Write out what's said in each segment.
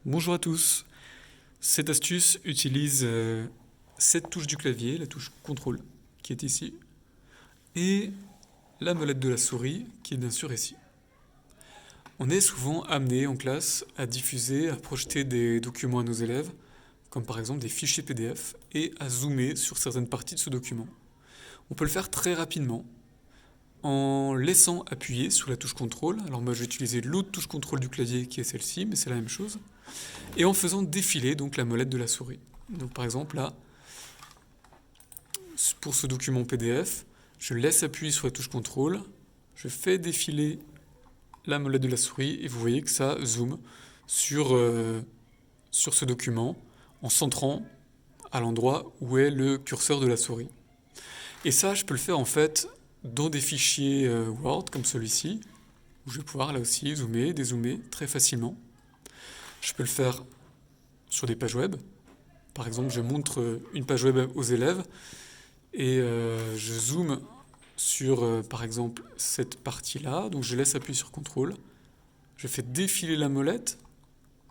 Bonjour à tous. Cette astuce utilise cette touche du clavier, la touche contrôle qui est ici, et la molette de la souris qui est bien sûr ici. On est souvent amené en classe à diffuser, à projeter des documents à nos élèves, comme par exemple des fichiers PDF, et à zoomer sur certaines parties de ce document. On peut le faire très rapidement en laissant appuyer sur la touche contrôle. Alors moi je vais utiliser l'autre touche contrôle du clavier qui est celle-ci, mais c'est la même chose. Et en faisant défiler donc la molette de la souris. Donc par exemple là, pour ce document PDF, je laisse appuyer sur la touche contrôle, je fais défiler la molette de la souris et vous voyez que ça zoome sur ce document en centrant à l'endroit où est le curseur de la souris. Et ça, je peux le faire en fait dans des fichiers Word comme celui-ci, où je vais pouvoir là aussi zoomer, dézoomer très facilement. Je peux le faire sur des pages web. Par exemple, je montre une page web aux élèves et je zoome sur, par exemple, cette partie-là. Donc je laisse appuyer sur CTRL. Je fais défiler la molette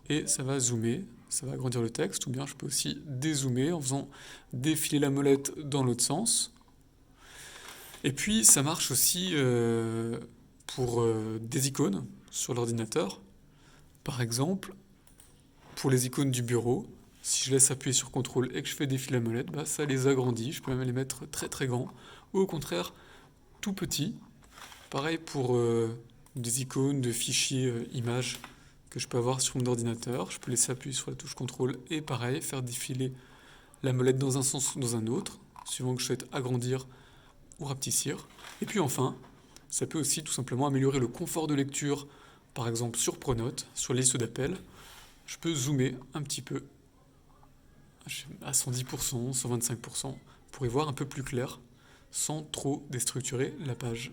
et ça va zoomer, ça va agrandir le texte. Ou bien je peux aussi dézoomer en faisant défiler la molette dans l'autre sens. Et puis ça marche aussi pour des icônes sur l'ordinateur. Par exemple, pour les icônes du bureau, si je laisse appuyer sur CTRL et que je fais défiler la molette, ça les agrandit. Je peux même les mettre très très grands ou au contraire tout petits. Pareil pour des icônes de fichiers images que je peux avoir sur mon ordinateur. Je peux laisser appuyer sur la touche CTRL et pareil, faire défiler la molette dans un sens ou dans un autre, suivant que je souhaite agrandir ou rapetissir. Et puis enfin, ça peut aussi tout simplement améliorer le confort de lecture, par exemple sur Pronote, sur la liste d'appels. Je peux zoomer un petit peu à 110%, 125% pour y voir un peu plus clair sans trop déstructurer la page.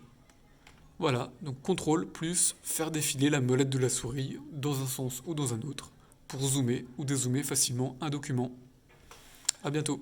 Voilà, donc CTRL plus faire défiler la molette de la souris dans un sens ou dans un autre pour zoomer ou dézoomer facilement un document. À bientôt.